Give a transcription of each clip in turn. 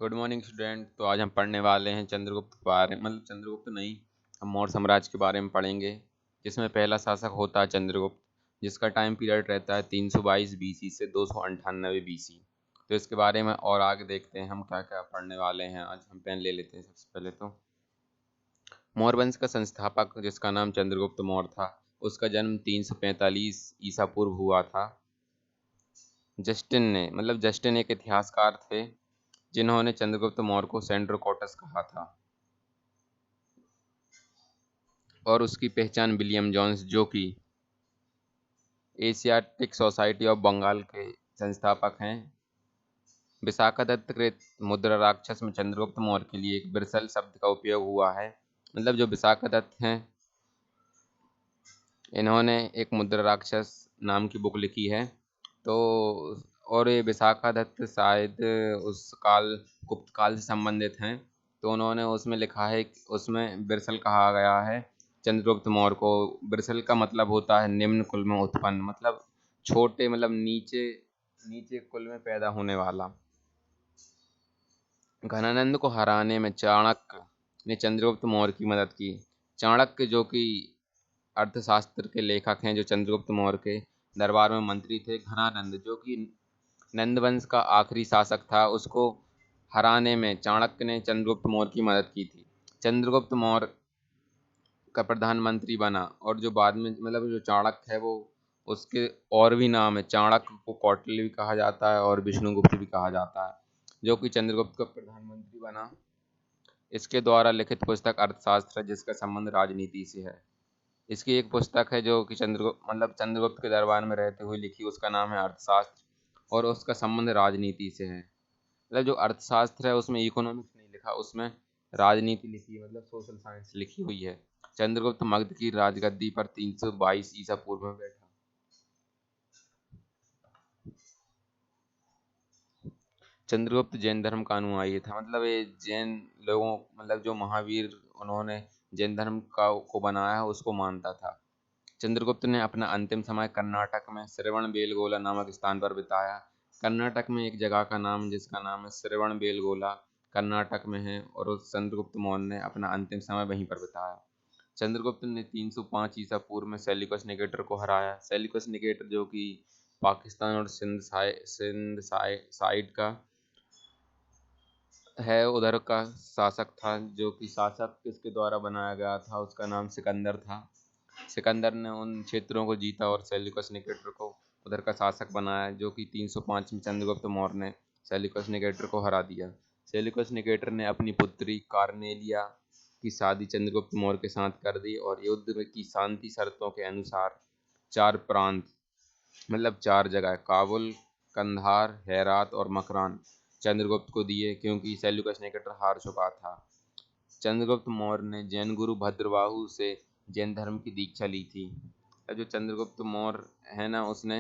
Good morning student. तो आज हम पढ़ने वाले हैं चंद्रगुप्त के बारे में, मतलब चंद्रगुप्त नहीं, हम मौर्य साम्राज्य के बारे में पढ़ेंगे। जिसमें पहला शासक होता है चंद्रगुप्त, जिसका टाइम पीरियड रहता है 322 बीसी से 298 बीसी। तो इसके बारे में और आगे देखते हैं हम क्या क्या पढ़ने वाले हैं। आज हम पेन ले लेते हैं। सबसे पहले तो मौर्य वंश का संस्थापक, जिसका नाम चंद्रगुप्त मौर्य था, उसका जन्म 345 ईसा पूर्व हुआ था। जस्टिन एक इतिहासकार थे जिन्होंने चंद्रगुप्त मौर्य को सेंड्रोकोटस कहा था, और उसकी पहचान विलियम जोन्स, जो कि एशियाटिक सोसाइटी ऑफ बंगाल के संस्थापक हैं। विशाखादत्त कृत मुद्रा राक्षस में चंद्रगुप्त मौर्य के लिए एक बिरसल शब्द का उपयोग हुआ है। मतलब जो विशाखादत्त हैं, इन्होंने एक मुद्रा राक्षस नाम की बुक लिखी है। तो और ये विशाखादत्त शायद उस काल गुप्त काल से संबंधित हैं। तो उन्होंने उसमें लिखा है, उसमें बिरसल कहा गया है चंद्रगुप्त मौर्य को। बिरसल का मतलब होता है निम्न कुल में उत्पन्न, मतलब छोटे, मतलब नीचे नीचे कुल में पैदा होने वाला। घनानंद को हराने में चाणक्य ने चंद्रगुप्त मौर्य की मदद की। चाणक्य जो कि अर्थशास्त्र के लेखक हैं, जो चंद्रगुप्त मौर्य के दरबार में मंत्री थे। घनानंद जो कि नंद वंश का आखिरी शासक था, उसको हराने में चाणक्य ने चंद्रगुप्त मौर्य की मदद की थी। चंद्रगुप्त मौर्य का प्रधानमंत्री बना, और जो बाद में, मतलब जो चाणक्य है, वो उसके और भी नाम है। चाणक्य को कौटिल्य भी कहा जाता है और विष्णुगुप्त भी कहा जाता है, जो कि चंद्रगुप्त का प्रधानमंत्री बना। इसके द्वारा लिखित पुस्तक अर्थशास्त्र है, जिसका संबंध राजनीति से है। इसकी एक पुस्तक है जो कि चंद्रगुप्त के दरबार में रहते हुए लिखी, उसका नाम है अर्थशास्त्र, और उसका संबंध राजनीति से है। मतलब जो अर्थशास्त्र है उसमें इकोनॉमिक्स नहीं लिखा, उसमें राजनीति लिखी है, मतलब सोशल साइंस लिखी हुई है। चंद्रगुप्त मगध की राजगद्दी पर 322 ईसा पूर्व में बैठा। चंद्रगुप्त जैन धर्म का अनुयायी था। मतलब ये जैन लोगों, मतलब जो महावीर, उन्होंने जैन धर्म को बनाया है, उसको मानता था। चंद्रगुप्त ने अपना अंतिम समय कर्नाटक में श्रवणबेलगोला नामक स्थान पर बिताया। कर्नाटक में एक जगह का नाम, जिसका नाम है श्रवणबेलगोला, कर्नाटक में है, और उस चंद्रगुप्त मौर्य ने अपना अंतिम समय वहीं पर बिताया। चंद्रगुप्त ने 305 ईसा पूर्व में सेल्यूकस निकेटर को हराया। सेल्यूकस निकेटर जो कि पाकिस्तान और सिंध साइड का है, उधर का शासक था। जो कि शासक किसके द्वारा बनाया गया था, उसका नाम सिकंदर था। सिकंदर ने उन क्षेत्रों को जीता और सेल्यूकस निकेटर को उधर का शासक बनाया, जो कि 305 में चंद्रगुप्त मौर्य ने सेल्यूकस निकेटर को हरा दिया। सेल्यूकस निकेटर ने अपनी पुत्री कार्नेलिया की शादी चंद्रगुप्त मौर्य के साथ कर दी, और युद्ध की शांति शर्तों के अनुसार 4 प्रांत, मतलब 4 जगह, काबुल, कंधार, हेरात और मकरान, चंद्रगुप्त को दिए, क्योंकि सेल्यूकस निकेटर हार चुका था। चंद्रगुप्त मौर्य ने जैन गुरु भद्रबाहु से जैन धर्म की दीक्षा ली थी। जो चंद्रगुप्त मौर्य है ना, उसने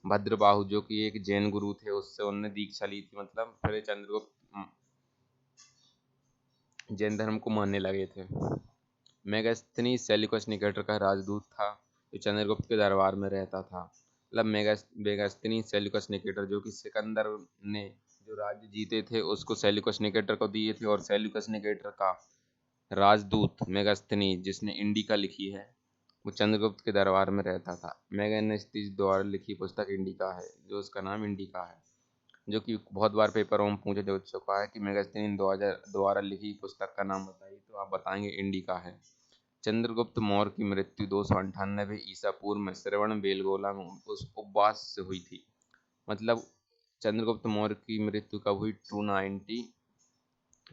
भद्रबाहु जो कि एक जैन गुरु थे, उससे उन्होंने दीक्षा ली थी। मतलब फिर चंद्रगुप्त जैन धर्म को मानने लगे थे। मेगास्थनीज सेल्यूकस निकेटर का राजदूत था, जो चंद्रगुप्त के दरबार में रहता था। मतलब मेगास्थनीज सेल्यूकस निकेटर, जो कि सिकंदर ने जो राज्य जीते थे उसको सेल्यूकस निकेटर को दिए थे, और सेल्यूकस निकेटर का राजदूत मेगास्थनीज, जिसने इंडिका लिखी है, वो चंद्रगुप्त के दरबार में रहता था। मेगास्थनीज द्वारा लिखी पुस्तक इंडिका है, जो उसका नाम इंडिका है, जो कि बहुत बार पेपरों में पूछा जा चुका है कि मेगास्थनीज द्वारा लिखी पुस्तक का नाम बताइए, तो आप बताएंगे इंडिका है। चंद्रगुप्त मौर्य की मृत्यु 298 ईसा पूर्व में श्रवण बेलगोला में उस उपवास से हुई थी। मतलब चंद्रगुप्त मौर्य की मृत्यु कब हुई? 290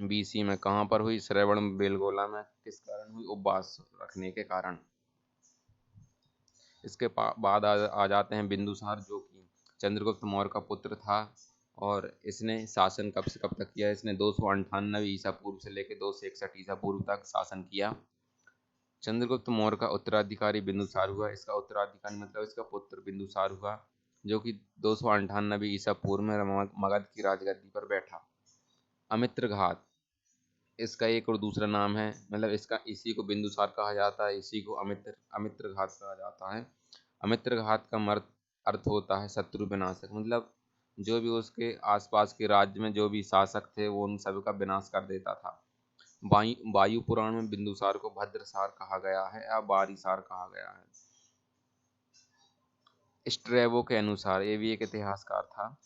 बीसी में। कहाँ पर हुई? श्रवण बेलगोला में। किस कारण हुई? उपवास रखने के कारण। इसके बाद आ जाते हैं बिंदुसार, जो कि चंद्रगुप्त मौर्य का पुत्र था, और इसने शासन कब से कब तक किया? इसने 298 ईसा पूर्व से लेकर 261 ईसा पूर्व तक शासन किया। चंद्रगुप्त मौर्य का उत्तराधिकारी बिंदुसार हुआ। इसका उत्तराधिकारी मतलब इसका पुत्र बिंदुसार हुआ, जो कि 298 ईसा पूर्व में मगध की राजगद्दी पर बैठा। अमित्र घात इसका एक और दूसरा नाम है। मतलब इसका, इसी को बिंदुसार कहा जाता है, इसी को अमित्र घात कहा जाता है। अमित्र घात का अर्थ होता है शत्रु विनाशक। मतलब जो भी उसके आसपास के राज्य में जो भी शासक थे वो उन सभी का विनाश कर देता था। वायु पुराण में बिंदुसार को भद्रसार कहा गया है या बारीसार कहा गया है। स्ट्रेबो के अनुसार, ये भी एक इतिहासकार था,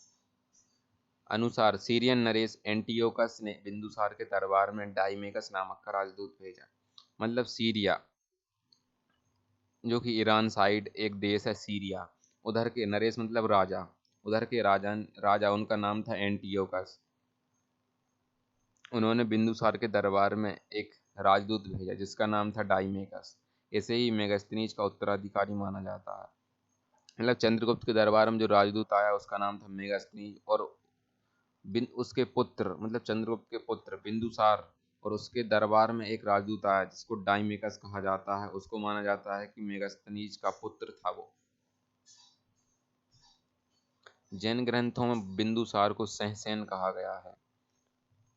अनुसार सीरियन नरेश एंटियोकस ने बिंदुसार के दरबार में डाइमेकस नामक का राजदूत भेजा। मतलब सीरिया, जो कि ईरान साइड एक देश है सीरिया, उधर के नरेश मतलब राजा, उधर के राजा उनका नाम था एंटियोकस। उन्होंने बिंदुसार के दरबार में एक राजदूत भेजा जिसका नाम था डाइमेकस। इसे ही मेगास्थनीज का उत्तराधिकारी माना जाता है। मतलब चंद्रगुप्त के दरबार में जो राजदूत आया उसका नाम था मेगास्थनीज, और उसके पुत्र मतलब चंद्रगुप्त के पुत्र बिंदुसार और उसके दरबार में एक राजदूत आया जिसको डाइमेकस कहा जाता है, उसको माना जाता है कि मेगास्थनीज का पुत्र था वो। जैन ग्रंथों में बिंदुसार को सहसेन कहा गया है।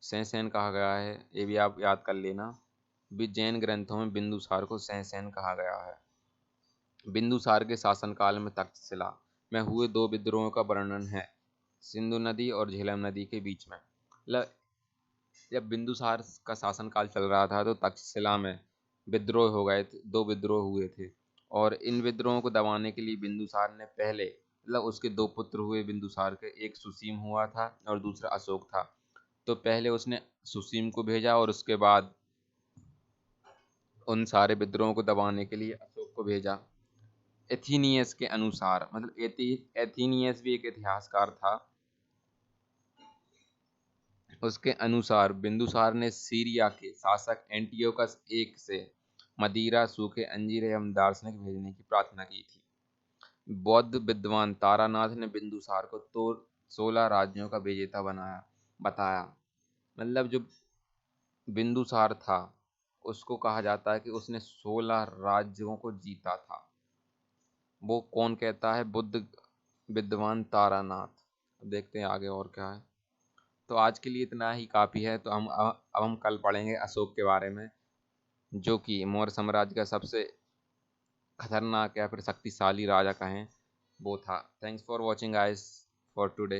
सहसेन कहा गया है, ये भी आप याद कर लेना। जैन ग्रंथों में बिंदुसार को सहसेन कहा गया है। बिंदुसार के शासनकाल में तक्षशिला में हुए दो विद्रोहों का वर्णन है, सिंधु नदी और झेलम नदी के बीच में। जब बिंदुसार का शासनकाल चल रहा था तो तक्षशिला में विद्रोह हो गए थे, दो विद्रोह हुए थे। और इन विद्रोहों को दबाने के लिए बिंदुसार ने पहले उसके दो पुत्र हुए बिंदुसार के, एक सुसीम हुआ था और दूसरा अशोक था। तो पहले उसने सुसीम को भेजा और उसके बाद उन सारे विद्रोहों को दबाने के लिए अशोक को भेजा। एथीनियस के अनुसार, एथीनियस भी एक इतिहासकार था, उसके अनुसार बिंदुसार ने सीरिया के शासक एंटियोकस एक से मदिरा, सूखे अंजीर एवं दार्शनिक भेजने की प्रार्थना की थी। बौद्ध विद्वान तारानाथ ने बिंदुसार को तो 16 राज्यों का विजेता बताया। मतलब जो बिंदुसार था उसको कहा जाता है कि उसने 16 राज्यों को जीता था। वो कौन कहता है? बुद्ध विद्वान तारानाथ। देखते हैं आगे और क्या है। तो आज के लिए इतना ही काफ़ी है। तो अब हम कल पढ़ेंगे अशोक के बारे में, जो कि मौर्य साम्राज्य का सबसे खतरनाक या फिर शक्तिशाली राजा कहें वो था। Thanks for watching guys for today.